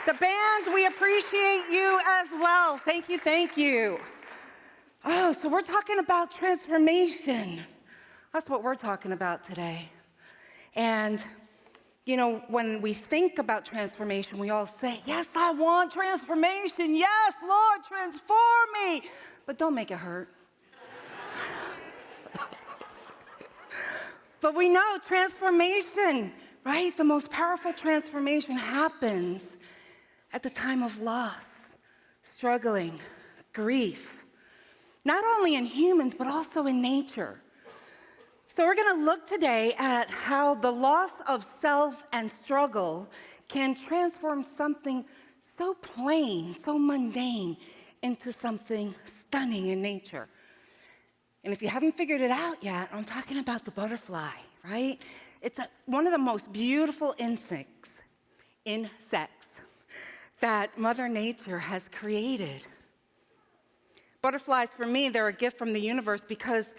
The band, we appreciate you as well. Thank you, thank you. Oh, so we're talking about transformation. That's what we're talking about today. And, you know, when we think about transformation, we all say, yes, I want transformation. Yes, Lord, transform me. But don't make it hurt. But we know transformation, right? The most powerful transformation happens at the time of loss, struggling, grief, not only in humans, but also in nature. So we're going to look today at how the loss of self and struggle can transform something so plain, so mundane, into something stunning in nature. And if you haven't figured it out yet, I'm talking about the butterfly, right? It's one of the most beautiful insects that Mother Nature has created. Butterflies, for me, they're a gift from the universe because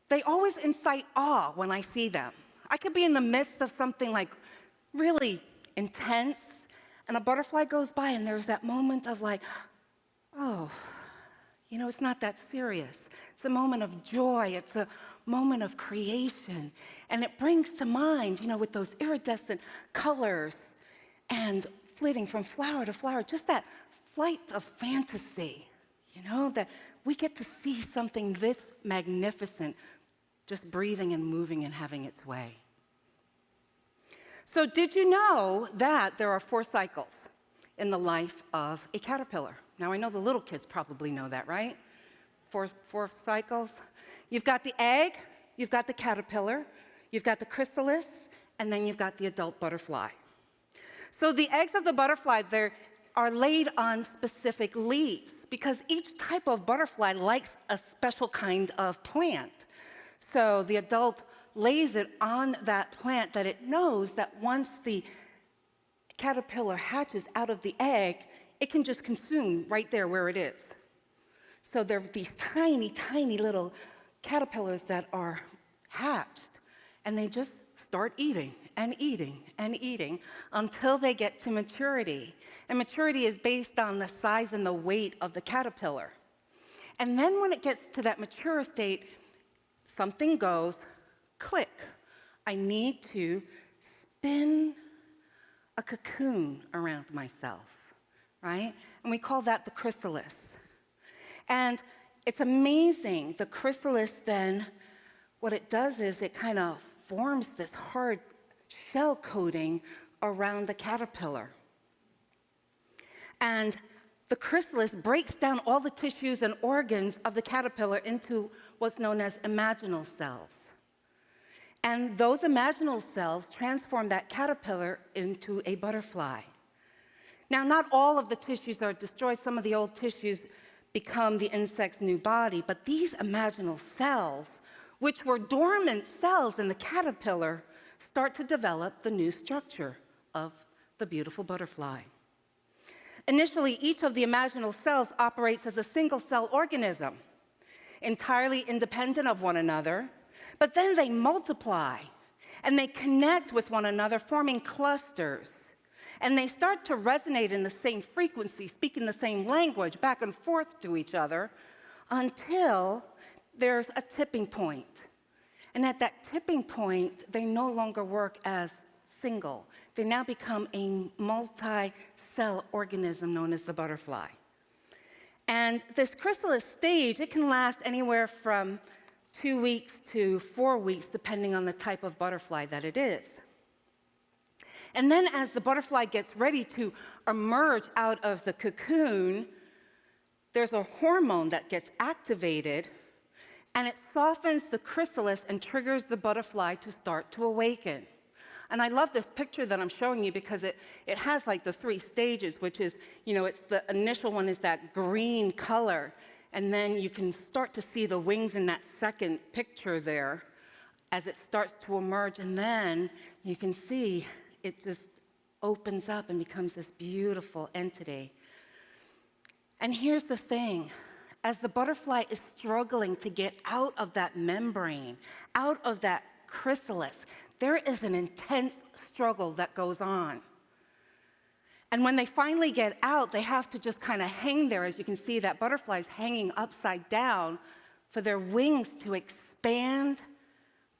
they always incite awe when I see them. I could be in the midst of something like really intense, and a butterfly goes by, and there's that moment of like, oh, you know, it's not that serious. It's a moment of joy. It's a moment of creation. And it brings to mind, you know, with those iridescent colors and flitting from flower to flower, just that flight of fantasy, you know, that we get to see something this magnificent just breathing and moving and having its way. So did you know that there are 4 cycles in the life of a caterpillar? Now, I know the little kids probably know that, right? Four cycles. You've got the egg, you've got the caterpillar, you've got the chrysalis, and then you've got the adult butterfly. So the eggs of the butterfly, they are laid on specific leaves because each type of butterfly likes a special kind of plant. So the adult lays it on that plant that it knows that once the caterpillar hatches out of the egg, it can just consume right there where it is. So there are these tiny, tiny little caterpillars that are hatched, and they just start eating and eating and eating until they get to maturity. And maturity is based on the size and the weight of the caterpillar. And then when it gets to that mature state, something goes click. I need to spin a cocoon around myself, right? And we call that the chrysalis. And it's amazing. The chrysalis then, what it does is it kind of forms this hard shell coating around the caterpillar. And the chrysalis breaks down all the tissues and organs of the caterpillar into what's known as imaginal cells. And those imaginal cells transform that caterpillar into a butterfly. Now, not all of the tissues are destroyed. Some of the old tissues become the insect's new body, but these imaginal cells, which were dormant cells in the caterpillar, start to develop the new structure of the beautiful butterfly. Initially, each of the imaginal cells operates as a single-cell organism, entirely independent of one another, but then they multiply, and they connect with one another, forming clusters. And they start to resonate in the same frequency, speaking the same language back and forth to each other until there's a tipping point. And at that tipping point, they no longer work as single. They now become a multi-cell organism known as the butterfly. And this chrysalis stage, it can last anywhere from 2 weeks to 4 weeks, depending on the type of butterfly that it is. And then as the butterfly gets ready to emerge out of the cocoon, there's a hormone that gets activated, and it softens the chrysalis and triggers the butterfly to start to awaken. And I love this picture that I'm showing you because it has like the 3 stages, which is, you know, it's the initial one is that green color, and then you can start to see the wings in that second picture there as it starts to emerge, and then you can see it just opens up and becomes this beautiful entity. And here's the thing. As the butterfly is struggling to get out of that membrane, out of that chrysalis, there is an intense struggle that goes on. And when they finally get out, they have to just kind of hang there. As you can see, that butterfly's hanging upside down for their wings to expand,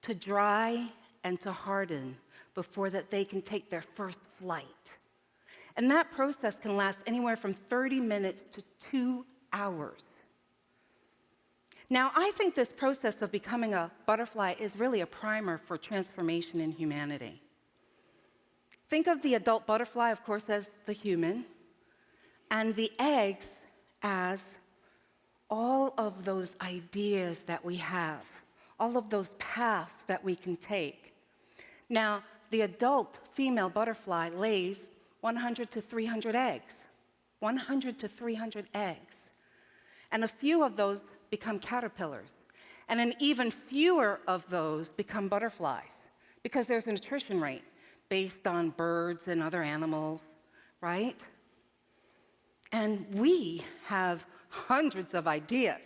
to dry, and to harden before that they can take their first flight. And that process can last anywhere from 30 minutes to 2 hours. Now, I think this process of becoming a butterfly is really a primer for transformation in humanity. Think of the adult butterfly, of course, as the human, and the eggs as all of those ideas that we have, all of those paths that we can take. Now, the adult female butterfly lays 100 to 300 eggs, 100 to 300 eggs. And a few of those become caterpillars. And an even fewer of those become butterflies because there's an attrition rate based on birds and other animals, right? And we have hundreds of ideas,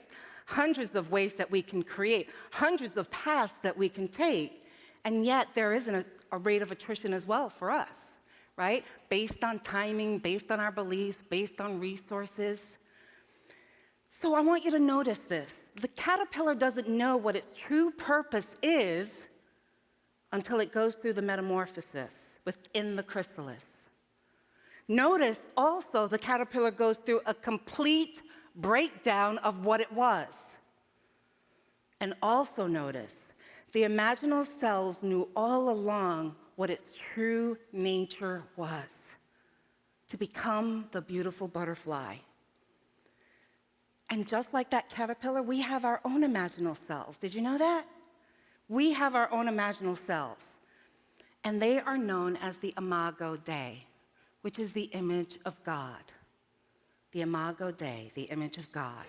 hundreds of ways that we can create, hundreds of paths that we can take, and yet there is a rate of attrition as well for us, right? Based on timing, based on our beliefs, based on resources. So I want you to notice this. The caterpillar doesn't know what its true purpose is until it goes through the metamorphosis within the chrysalis. Notice also the caterpillar goes through a complete breakdown of what it was. And also notice, the imaginal cells knew all along what its true nature was, to become the beautiful butterfly. And just like that caterpillar, we have our own imaginal cells. Did you know that? We have our own imaginal cells. And they are known as the imago Dei, which is the image of God. The imago Dei, the image of God.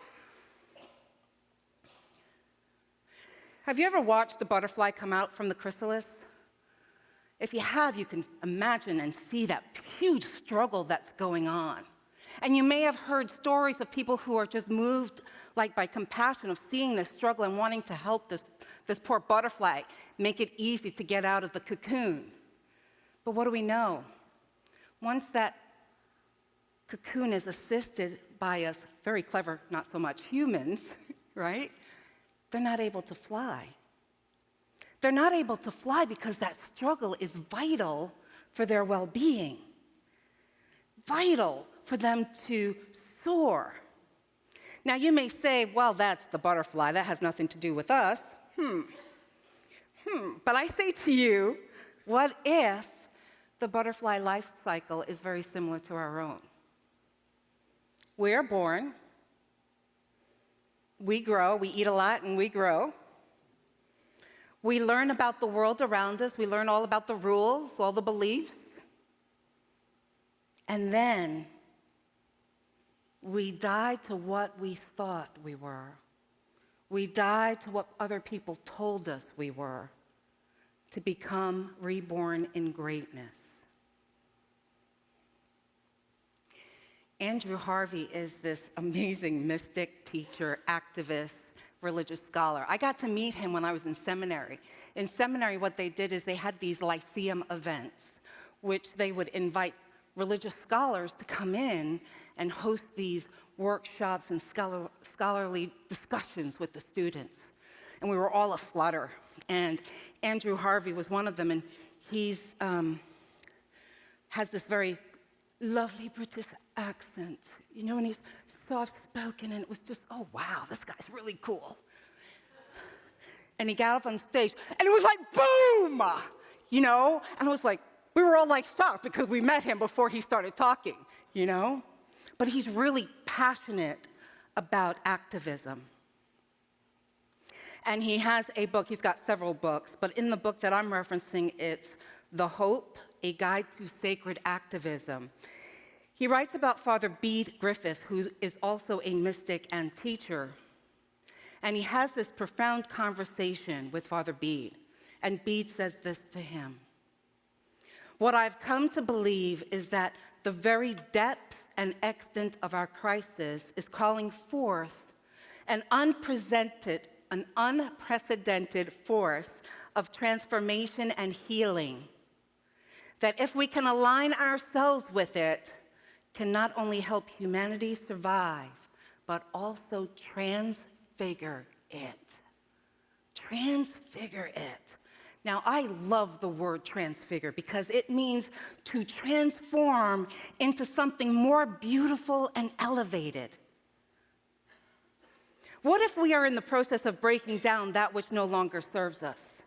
Have you ever watched a butterfly come out from the chrysalis? If you have, you can imagine and see that huge struggle that's going on. And you may have heard stories of people who are just moved like by compassion of seeing this struggle and wanting to help this poor butterfly make it easy to get out of the cocoon. But what do we know? Once that cocoon is assisted by us very clever, not so much humans, right? They're not able to fly. They're not able to fly because that struggle is vital for their well-being, vital for them to soar. Now, you may say, well, that's the butterfly. That has nothing to do with us. But I say to you, what if the butterfly life cycle is very similar to our own? We are born, we grow, we eat a lot and we grow. We learn about the world around us, we learn all about the rules, all the beliefs. And then we die to what we thought we were. We die to what other people told us we were, to become reborn in greatness. Andrew Harvey is this amazing mystic, teacher, activist, religious scholar. I got to meet him when I was in seminary. In seminary, what they did is they had these lyceum events, which they would invite religious scholars to come in and host these workshops and scholarly discussions with the students. And we were all aflutter. And Andrew Harvey was one of them, and he's has this very lovely British accent, you know, and he's soft-spoken, and it was just, oh, wow, this guy's really cool. And he got up on stage, and it was like, boom, you know? And I was like, we were all like shocked because we met him before he started talking, you know? But he's really passionate about activism. And he has a book, he's got several books, but in the book that I'm referencing, it's The Hope, A Guide to Sacred Activism. He writes about Father Bede Griffith, who is also a mystic and teacher. And he has this profound conversation with Father Bede. And Bede says this to him: "What I've come to believe is that the very depth and extent of our crisis is calling forth an unprecedented force of transformation and healing. That if we can align ourselves with it, can not only help humanity survive, but also transfigure it. Transfigure it. Now, I love the word transfigure because it means to transform into something more beautiful and elevated. What if we are in the process of breaking down that which no longer serves us?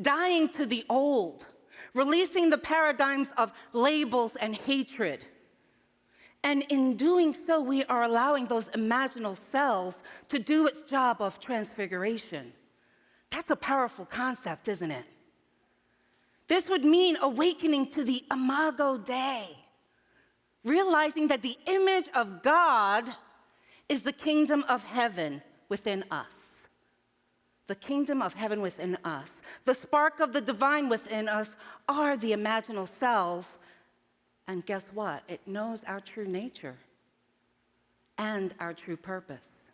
Dying to the old, releasing the paradigms of labels and hatred. And in doing so, we are allowing those imaginal cells to do its job of transfiguration. That's a powerful concept, isn't it? This would mean awakening to the Imago Dei, realizing that the image of God is the kingdom of heaven within us. The kingdom of heaven within us. The spark of the divine within us are the imaginal cells. And guess what? It knows our true nature and our true purpose.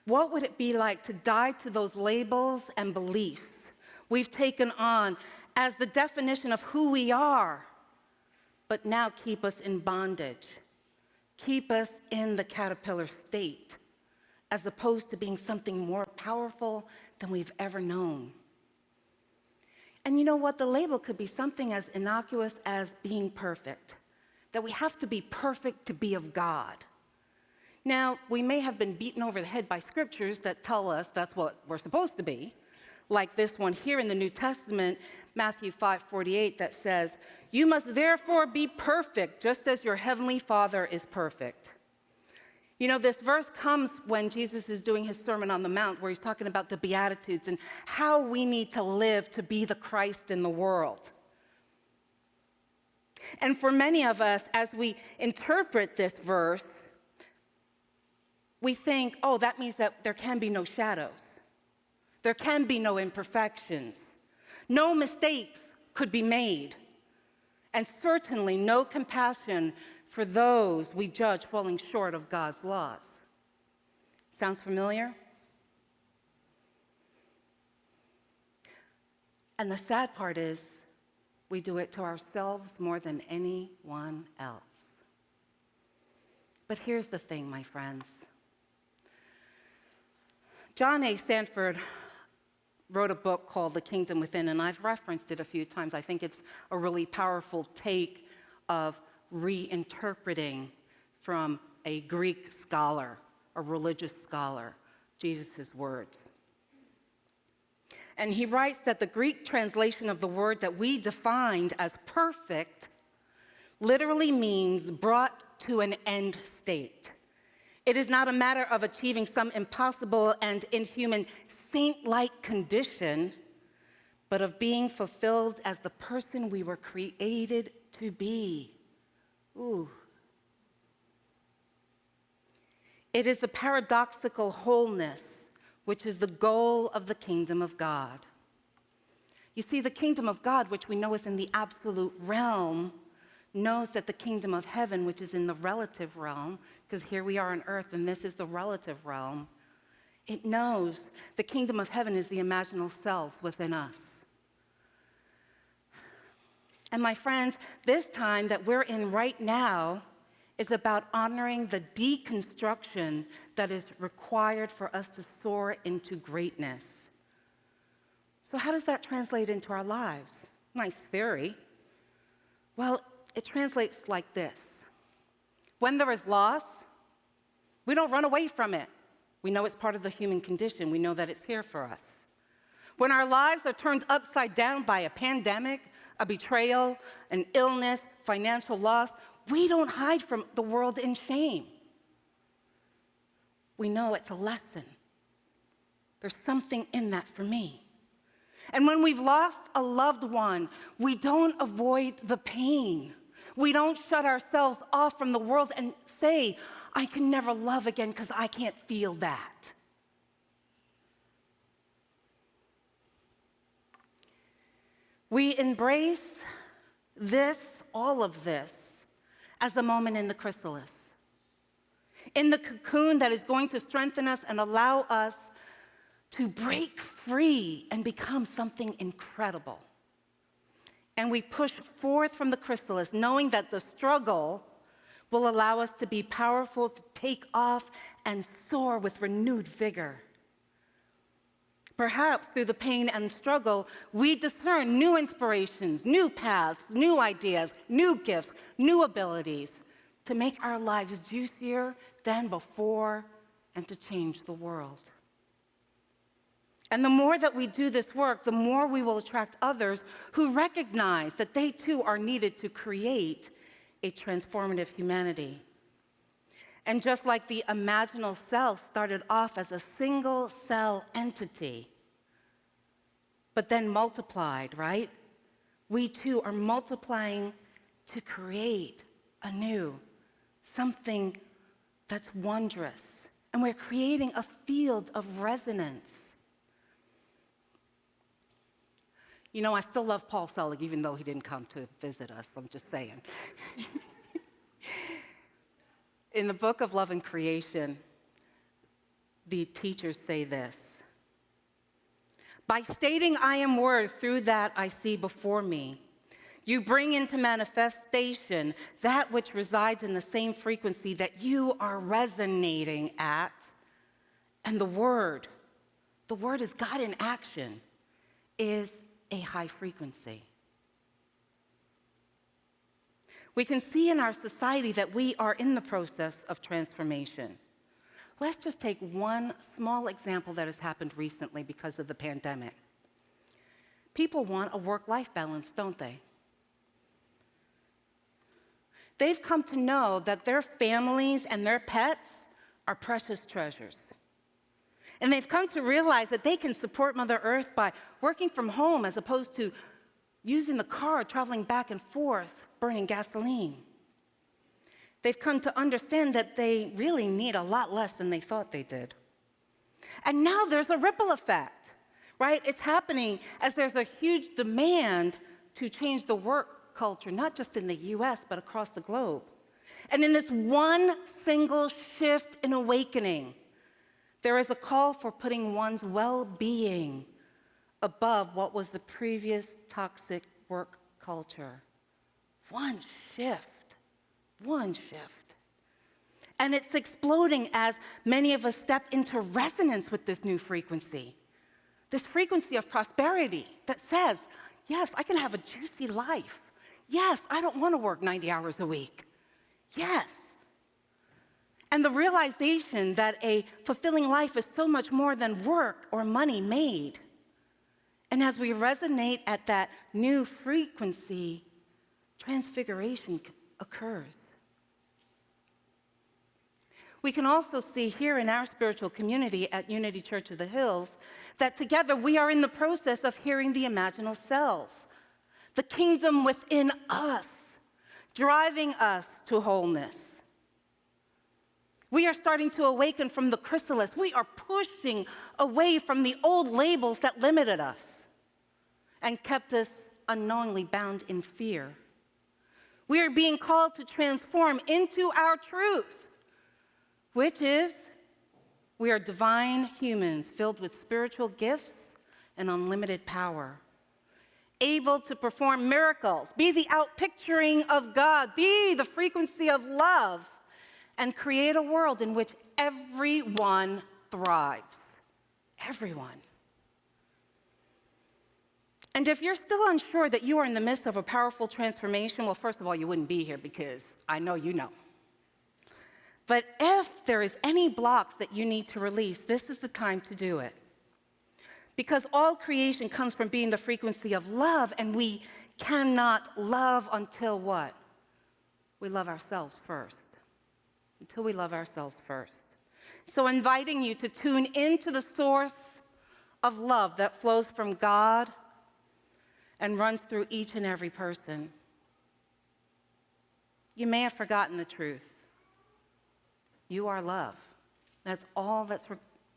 What would it be like to die to those labels and beliefs we've taken on as the definition of who we are, but now keep us in bondage, keep us in the caterpillar state, as opposed to being something more powerful than we've ever known? And you know what? The label could be something as innocuous as being perfect, that we have to be perfect to be of God. Now, we may have been beaten over the head by scriptures that tell us that's what we're supposed to be, like this one here in the New Testament, Matthew 5:48, that says, "You must therefore be perfect, just as your heavenly Father is perfect." You know, this verse comes when Jesus is doing his Sermon on the Mount, where he's talking about the Beatitudes and how we need to live to be the Christ in the world. And for many of us, as we interpret this verse, we think, oh, that means that there can be no shadows. There can be no imperfections. No mistakes could be made. And certainly no compassion for those we judge falling short of God's laws. Sounds familiar? And the sad part is, we do it to ourselves more than anyone else. But here's the thing, my friends. John A. Sanford wrote a book called The Kingdom Within, and I've referenced it a few times. I think it's a really powerful take of reinterpreting from a Greek scholar, a religious scholar, Jesus' words. And he writes that the Greek translation of the word that we defined as perfect literally means brought to an end state. It is not a matter of achieving some impossible and inhuman saint-like condition, but of being fulfilled as the person we were created to be. Ooh. It is the paradoxical wholeness which is the goal of the kingdom of God. You see, the kingdom of God, which we know is in the absolute realm, knows that the kingdom of heaven, which is in the relative realm, because here we are on earth and this is the relative realm, it knows the kingdom of heaven is the imaginal selves within us. And my friends, this time that we're in right now is about honoring the deconstruction that is required for us to soar into greatness. So how does that translate into our lives? Nice theory. Well, it translates like this. When there is loss, we don't run away from it. We know it's part of the human condition. We know that it's here for us. When our lives are turned upside down by a pandemic, a betrayal, an illness, financial loss, we don't hide from the world in shame. We know it's a lesson. There's something in that for me. And when we've lost a loved one, we don't avoid the pain. We don't shut ourselves off from the world and say, I can never love again because I can't feel that. We embrace this, all of this, as a moment in the chrysalis, in the cocoon that is going to strengthen us and allow us to break free and become something incredible. And we push forth from the chrysalis, knowing that the struggle will allow us to be powerful, to take off and soar with renewed vigor. Perhaps through the pain and struggle, we discern new inspirations, new paths, new ideas, new gifts, new abilities to make our lives juicier than before and to change the world. And the more that we do this work, the more we will attract others who recognize that they too are needed to create a transformative humanity. And just like the imaginal cell started off as a single cell entity, but then multiplied, right? We too are multiplying to create anew something that's wondrous. And we're creating a field of resonance. You know, I still love Paul Selig, even though he didn't come to visit us. I'm just saying. In the book of Love and Creation, the teachers say this: by stating I am Word, through that I see before me, you bring into manifestation that which resides in the same frequency that you are resonating at. And the Word is God in action, is a high frequency. We can see in our society that we are in the process of transformation. Let's just take one small example that has happened recently because of the pandemic. People want a work-life balance, don't they? They've come to know that their families and their pets are precious treasures. And they've come to realize that they can support Mother Earth by working from home as opposed to using the car, traveling back and forth, burning gasoline. They've come to understand that they really need a lot less than they thought they did. And now there's a ripple effect, right? It's happening as there's a huge demand to change the work culture, not just in the US, but across the globe. And in this one single shift in awakening, there is a call for putting one's well-being above what was the previous toxic work culture. One shift. And it's exploding as many of us step into resonance with this new frequency. This frequency of prosperity that says, yes, I can have a juicy life. Yes, I don't want to work 90 hours a week. Yes. And the realization that a fulfilling life is so much more than work or money made. And as we resonate at that new frequency, transfiguration occurs. We can also see here in our spiritual community at Unity Church of the Hills that together we are in the process of hearing the imaginal cells, the kingdom within us, driving us to wholeness. We are starting to awaken from the chrysalis. We are pushing away from the old labels that limited us and kept us unknowingly bound in fear. We are being called to transform into our truth, which is we are divine humans filled with spiritual gifts and unlimited power, able to perform miracles, be the outpicturing of God, be the frequency of love, and create a world in which everyone thrives. Everyone. And if you're still unsure that you are in the midst of a powerful transformation, well, first of all, you wouldn't be here because I know you know. But if there is any blocks that you need to release, this is the time to do it. Because all creation comes from being the frequency of love, and we cannot love until what? We love ourselves first. Until we love ourselves first. So inviting you to tune into the source of love that flows from God and runs through each and every person. You may have forgotten the truth. You are love. That's all that's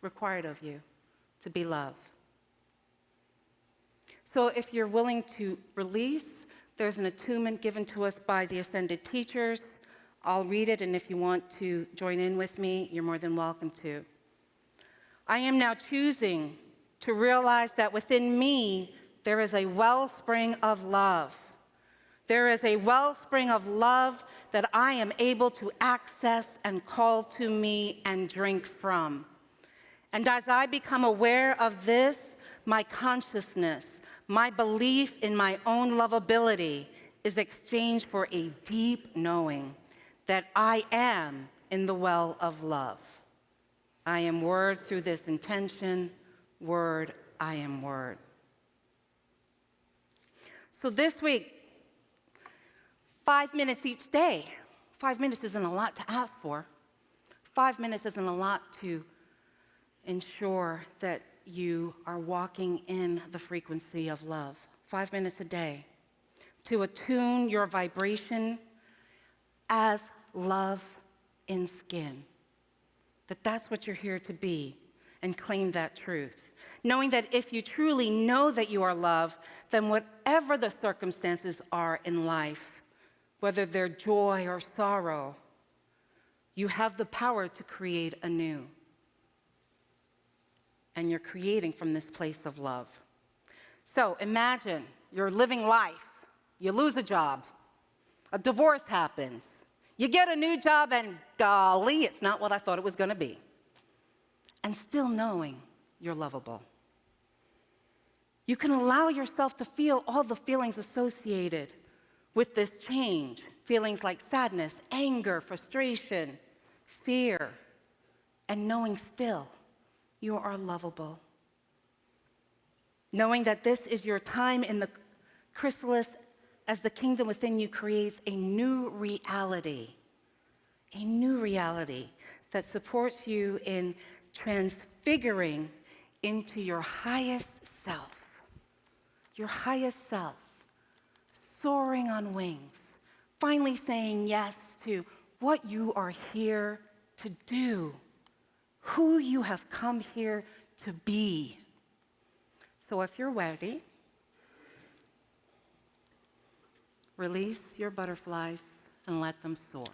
required of you, to be love. So if you're willing to release, there's an attunement given to us by the ascended teachers. I'll read it, and if you want to join in with me, you're more than welcome to. I am now choosing to realize that within me there is a wellspring of love, There is a wellspring of love that I am able to access and call to me and drink from. And as I become aware of this, my consciousness, my belief in my own lovability is exchanged for a deep knowing that I am in the well of love. I am word through this intention, word, I am word. So this week, 5 minutes each day. 5 minutes isn't a lot to ask for. 5 minutes isn't a lot to ensure that you are walking in the frequency of love. 5 minutes a day to attune your vibration as love in skin. That's what you're here to be, and claim that truth. Knowing that if you truly know that you are loved, then whatever the circumstances are in life, whether they're joy or sorrow, you have the power to create anew. And you're creating from this place of love. So imagine you're living life. You lose a job. A divorce happens. You get a new job and golly, it's not what I thought it was going to be. And still knowing you're lovable. You can allow yourself to feel all the feelings associated with this change. Feelings like sadness, anger, frustration, fear, and knowing still you are lovable. Knowing that this is your time in the chrysalis as the kingdom within you creates a new reality that supports you in transfiguring into your highest self, soaring on wings, finally saying yes to what you are here to do, who you have come here to be. So if you're ready, release your butterflies and let them soar.